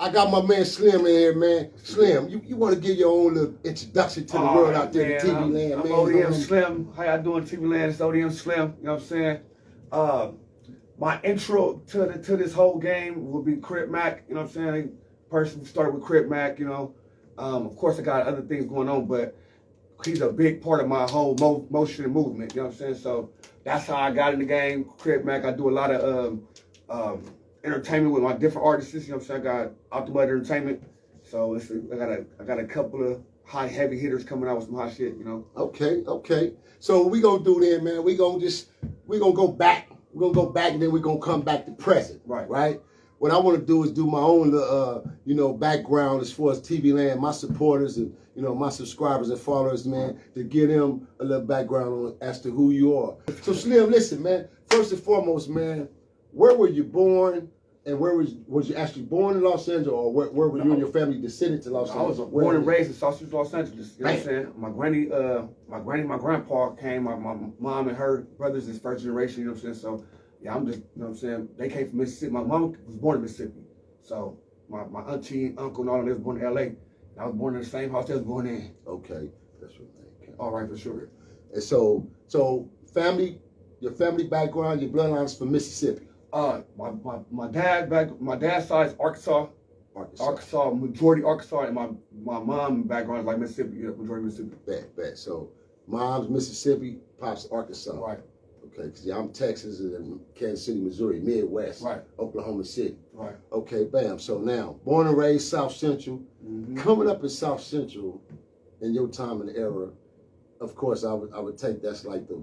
I got my man Slim in here, man. Slim, you want to give your own little introduction to the world out there in TV land, I'm man? ODM Slim. How y'all doing, TV land? It's ODM Slim. You know what I'm saying? My intro to this whole game will be Crip Mac. You know what I'm saying? Person started with Crip Mac. You know, of course I got other things going on, but he's a big part of my whole motion and movement. You know what I'm saying? So that's how I got in the game. Crip Mac. I do a lot of entertainment with my different artists. You know what I'm saying? I got Out the Mud Entertainment. So I got a couple of hot heavy hitters coming out with some hot shit, you know. Okay. So what we gonna do then, man? We gonna go back. We're gonna go back and then we're gonna come back to present. Right? What I wanna do is do my own background as far as TV land, my supporters and my subscribers and followers, man, to give them a little background on as to who you are. So Slim, listen, man, first and foremost, man, where were you born? And where was you actually born in Los Angeles, or where were you and your family descended to Los Angeles? I was born and raised in South Central Los Angeles. You know what I'm saying? My granny, my grandpa came. My mom and her brothers is first generation. You know what I'm saying? So yeah, I'm just, you know what I'm saying? They came from Mississippi. My mom was born in Mississippi. So my auntie and uncle and all of them was born in L.A. I was born in the same house they was born in. Okay, that's what I think. All right, for sure. And so family, your family background, your bloodline is from Mississippi. My dad's side is Arkansas, majority Arkansas, and my mom background is like Mississippi, majority Mississippi. Bet. So mom's Mississippi, pops Arkansas. Right. Okay, because I'm Texas and Kansas City, Missouri, Midwest. Right. Oklahoma City. Right. Okay, bam. So now, born and raised South Central, coming up in South Central in your time and era, of course I would take that's like the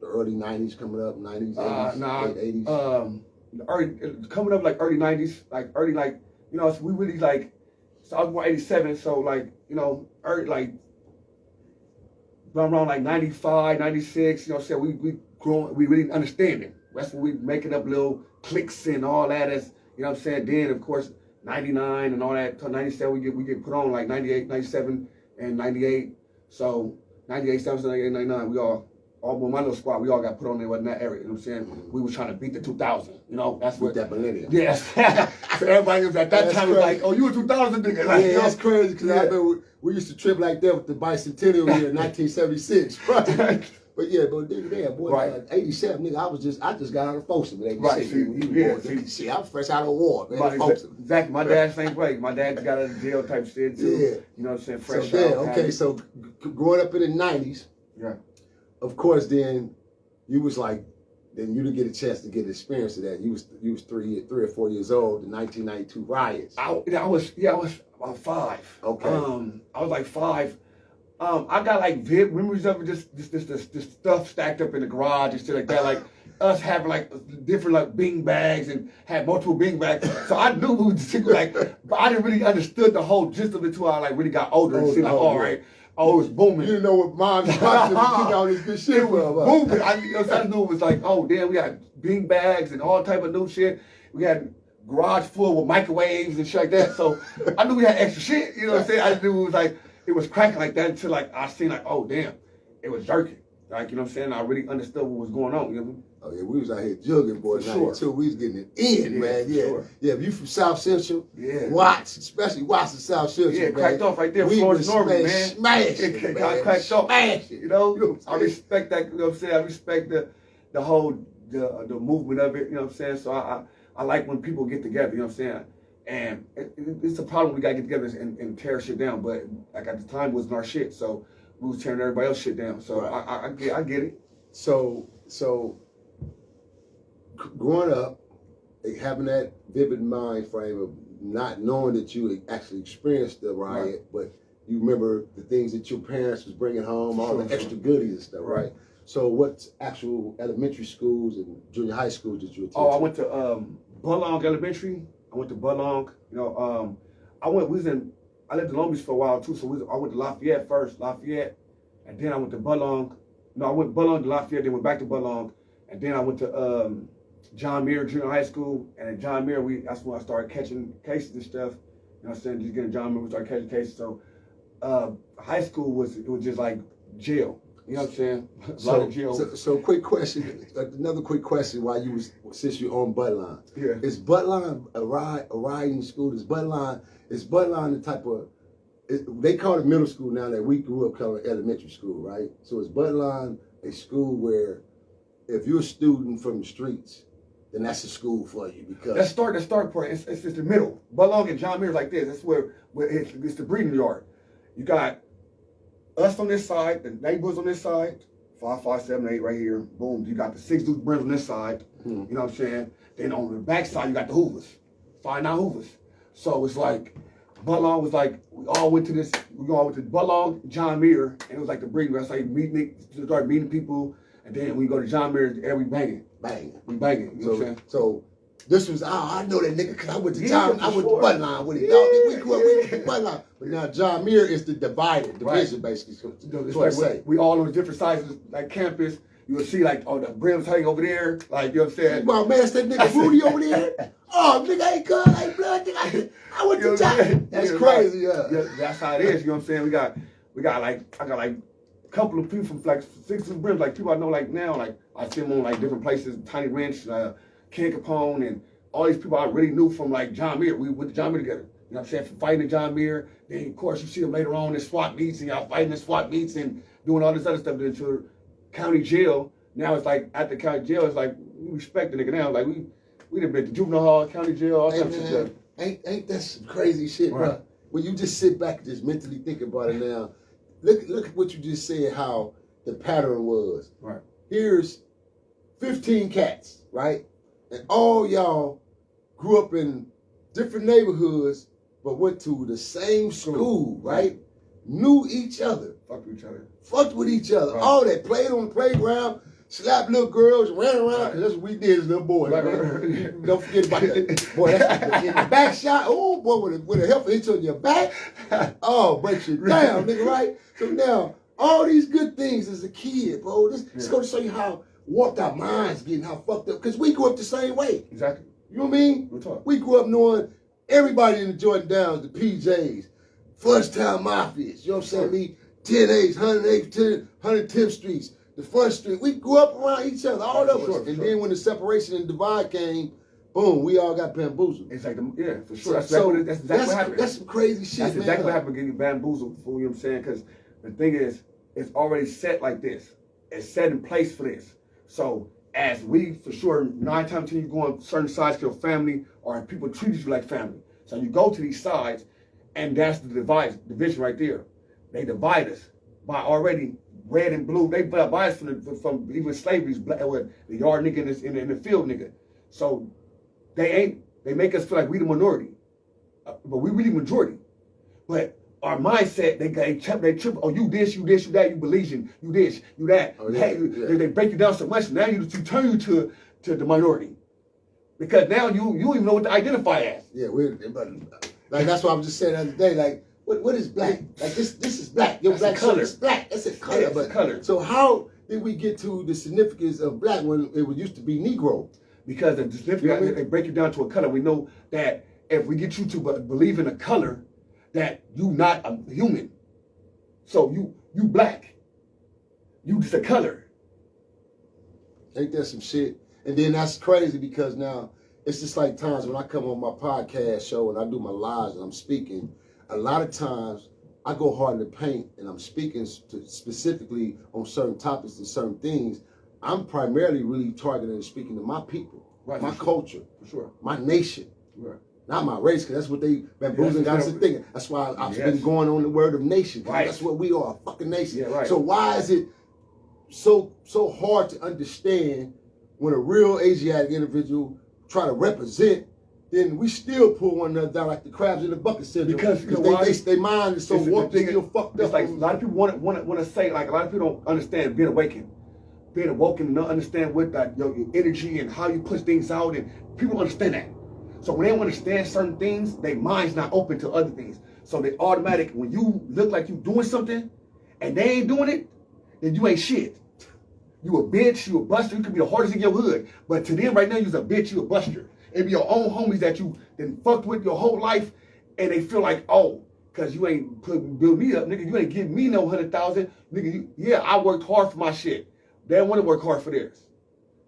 early 90s coming up, 90s, 80s, late 80s? Coming up like early 90s, so we really so I was born 87, so early, around like 95, 96, so we growing, we really understanding. That's when we making up little cliques and all that as, you know what I'm saying? Then of course, 99 and all that, till 97 we get put on like 98, 97 and 98. So 98, 97, 98, 99, we all my little squad, we all got put on there in that area, you know what I'm saying? We were trying to beat the 2000, that's what. That millennium. Yes. So everybody was at that time was like, oh, you a 2000 nigga. That's crazy, because I remember we used to trip like that with the bicentennial year in 1976, right? But nigga, boy, right. 87, nigga, I just got out of Folsom in 86. Right. I was fresh out of war, man. Right, exactly. My dad same way. My dad got out of jail type shit too. Yeah. You know what I'm saying? Fresh out. Okay, so growing up in the 90s, yeah. Of course, then you was like, then you didn't get a chance to get experience of that. You was 3 or 4 years old, the 1992 riots. I was about 5. Okay. I was like 5. I got like vivid memories of it, just stuff stacked up in the garage and shit like that, like us having like different like bean bags and had multiple bean bags. So I knew we was like, but I didn't really understood the whole gist of it until I really got older and shit like, all right. Oh, it was booming. You didn't know what mom's watching all this good shit. It was booming. I knew it was like, oh damn, we had bean bags and all type of new shit. We had garage full with microwaves and shit like that. So I knew we had extra shit. You know what I'm saying? I knew it was like it was cracking like that until I seen like, oh damn, it was jerking. Like, you know what I'm saying? I really understood what was going on. You know what I mean? Oh yeah, we was out here jugging, boy. Sure. We was getting it in, man. Yeah, sure. Yeah. If you from South Central, Watts, especially Watts and South Central, yeah, cracked off right there. We Florence Norman, man. Smash it, man. Cracked off. Smash it. You know, I respect that. You know what I'm saying? I respect the whole the movement of it. You know what I'm saying? So I like when people get together. You know what I'm saying? And it's a problem we gotta get together and tear shit down. But like at the time, it wasn't our shit, so we was tearing everybody else shit down. So right. I get it. So growing up, having that vivid mind frame of not knowing that you actually experienced the riot, but you remember the things that your parents was bringing home, all the extra goodies and stuff, right? So what actual elementary schools and junior high schools did you attend? Oh, I went to Budlong Elementary. I went to Budlong. You know, I lived in Long Beach for a while too, so I went to Lafayette first, and then I went to Budlong. No, I went Budlong to Lafayette, then went back to Budlong, and then I went to John Muir Junior High School, and at John Muir, that's when I started catching cases and stuff. You know what I'm saying? Just getting John Muir, we started catching cases. So high school was just like jail. You know what I'm saying? A lot of jails. So quick question, another quick question while you was, since you're on Buttline. Yeah. Is Buttline a riding school? Is Buttline the type of, they call it middle school now that we grew up calling elementary school, right? So is Buttline a school where if you're a student from the streets, then that's a school for you? Because the start point. It's the middle. Buttline and John Muir is like this. That's where it's the breeding yard. You got us on this side, the neighbors on this side, 5, 5, 7, 8 right here. Boom. You got the 6 Duke Brims on this side. You know what I'm saying? Then on the back side, you got the Hoovers. 5, 9 Hoovers. So it's like, Buttline was like, we all went to Buttline, John Muir, and it was like the breeding. That's like start meeting people, and then we go to John Muir, and we banging. We banging. You know what I'm saying? So this was, I know that nigga because I went to Buttline with it. We grew up with Buttline. But now John Muir is the division basically. So, it's like we all on the different sides of like campus. You will see like, oh, the brims hanging over there. Like, you know what I'm saying? Wow, man, that's that nigga Rudy over there. Oh, nigga ain't good, ain't blood, nigga. I went to John. That's crazy, yeah. That's how it is, you know what I'm saying? I got like a couple of people from like 6 brims, like people I know like now, like I see them on like different places, Tiny Ranch, Ken Capone, and all these people I really knew from like John Muir. We went to John Muir together. You know what I'm saying? From fighting in John Muir. Then of course you see them later on in SWAT meets and y'all fighting in SWAT meets and doing all this other stuff into county jail. Now it's like at the county jail, it's like we respect the nigga now. Like we done been to juvenile hall, county jail, all types of stuff. Ain't that some crazy shit, right, bro? When you just sit back and just mentally think about it now. Look at what you just said, how the pattern was. Right. Here's 15 cats, right? And all y'all grew up in different neighborhoods, but went to the same school, right? Knew each other. Fucked with each other. Fucked with each other. Right. All that, played on the playground, slapped little girls, ran around, because that's what we did as little boys. Right. Don't forget about that. Boy, that's in the back shot. Oh, boy, with a helper hit you on your back. Oh, breaks you down, nigga, right? So now, all these good things as a kid, bro. This going to show you how warped our minds getting, how fucked up. Because we grew up the same way. Exactly. You know what I mean? We grew up knowing everybody in the Jordan Downs, the PJs, Fudgetown Mafias, you know what I'm saying? Me, 10As, 108th, 110th Streets, the Front Street. We grew up around each other, all of us. And then when the separation and divide came, boom, we all got bamboozled. It's like, for sure. That's exactly what happened. That's some crazy shit, That's exactly what happened, getting bamboozled, you know what I'm saying? Because the thing is, it's already set like this. It's set in place for this. So as we, for sure, 9 times 10, you go on certain sides to your family, or people treat you like family. So you go to these sides, and that's the division right there. They divide us by already red and blue. They divide us from even slavery, the yard nigga and the field nigga. So they make us feel like we the minority, but we really majority. But our mindset, they trip. Oh, you this, you that, you Belizean, you this, you that. Oh, yeah, They break you down so much. Now you turn you to the minority, because now you even know what to identify as. Yeah, but like that's what I was just saying the other day. Like, what is black? Like this is black. Your black color is black. That's a color. Yeah, but color. So how did we get to the significance of black when it used to be Negro? Because the significance, they break you down to a color. We know that if we get you to believe in a color, that you not a human. So you black. You just a color. Ain't that some shit? And then that's crazy because now it's just like times when I come on my podcast show and I do my lives and I'm speaking, a lot of times I go hard in the paint and I'm speaking specifically on certain topics and certain things. I'm primarily really targeting and speaking to my people, right, my culture, for sure, my nation. Right. Not my race, because that's what they bamboozling got us thinking. That's why I've been going on the word of nation. Right. That's what we are, a fucking nation. Yeah, right. So why is it so hard to understand when a real Asiatic individual try to represent, then we still pull one another down like the crabs in the bucket syndrome. Because you know their mind is so warped, they still fucked up. It's like a lot of people want to say, like a lot of people don't understand being awakened. Being awoken and not understand what your energy and how you push things out, and people don't understand that. So when they don't understand certain things, their mind's not open to other things. So they automatic, when you look like you doing something and they ain't doing it, then you ain't shit. You a bitch, you a buster, you could be the hardest in your hood. But to them right now, you's a bitch, you a buster. It be your own homies that you then fucked with your whole life, and they feel like, oh, Cause you ain't build me up, nigga. You ain't give me no 100,000, nigga. Yeah, I worked hard for my shit. They don't want to work hard for theirs.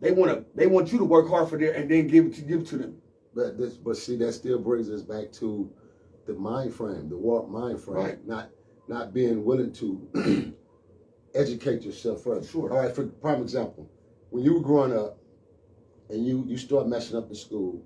They want you to work hard for theirs and then give it to them. But see, that still brings us back to the mind frame, the warped mind frame, right. not being willing to educate yourself further. Sure. All right, for prime example, when you were growing up and you start messing up in school,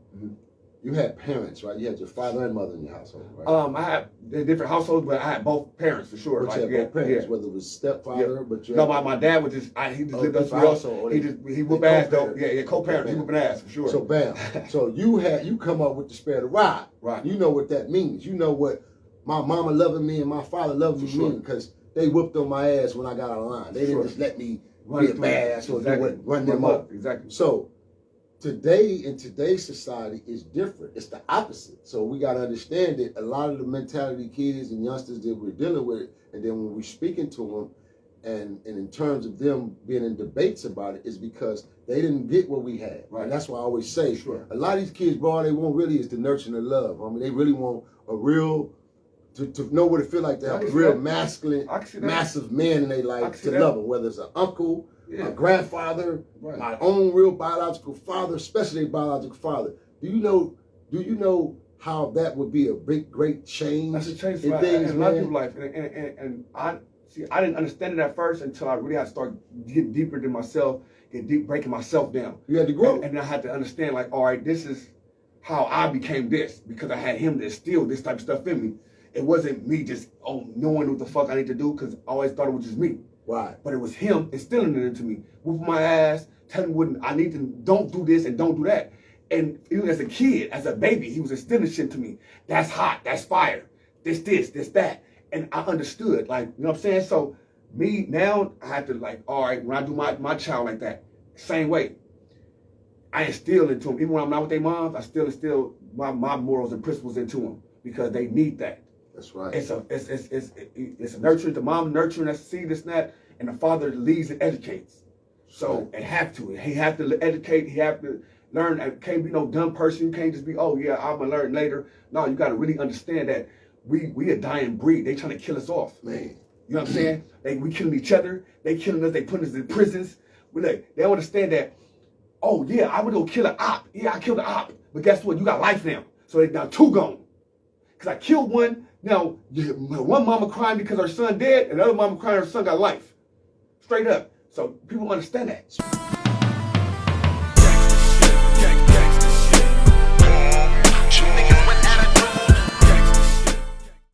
you had parents, right? You had your father and mother in your household, right? I had different households, but I had both parents for sure. But you had both parents, whether it was stepfather, but you no, my dad was just he just lived us household. He whooped ass though. Yeah, co-parent. He whooping ass for sure. So bam. So you come up with the spare the rod. Right. You know what that means. You know what my mama loving me and my father loving me mean, because they whooped on my ass when I got out of line. They didn't just let me be a badass or run them up. Exactly. So today, in today's society, is different. It's the opposite. So we got to understand that a lot of the mentality kids and youngsters that we're dealing with, and then when we're speaking to them, and in terms of them being in debates about it, is because they didn't get what we had. Right. And that's why I always say, sure. A lot of these kids, bro, all they want really is the nurture and the love. I mean, they really want a real, to know what it feel like to have a real masculine, massive man in their life to love them, whether it's an uncle, a grandfather, my own real biological father, especially a biological father. Do you know how that would be a big, great change? That's a change in a lot of people's life. And I didn't understand it at first until I really had to start getting deeper than myself, breaking myself down. You had to grow. And I had to understand, like, all right, this is how I became this, because I had him to instill this type of stuff in me. It wasn't me just, knowing what the fuck I need to do, because I always thought it was just me. Right. But it was him instilling it into me, whooping my ass, telling me what I need to, don't do this and don't do that. And even as a kid, as a baby, he was instilling shit to me. That's hot, that's fire, this, that. And I understood, like, you know what I'm saying? So me now, I have to, like, all right, when I do my child like that, same way. I instill into them. Even when I'm not with their moms, I still instill my morals and principles into them, because they need that. That's right. It's a nurturing, the mom nurturing that seed, this and that, and the father leads and educates. So it have to. He have to educate. He have to learn. It can't be no dumb person. You can't just be, oh yeah, I'm gonna learn later. No, you got to really understand that we a dying breed. They trying to kill us off. Man, you know what I'm saying? We killing each other. They killing us. They putting us in prisons. They don't understand that. Oh yeah, I would go kill an op. Yeah, I killed an op. But guess what? You got life now. So now two gone. Cause I killed one. Now, one mama crying because her son dead, and the other mama crying her son got life. Straight up. So people understand that.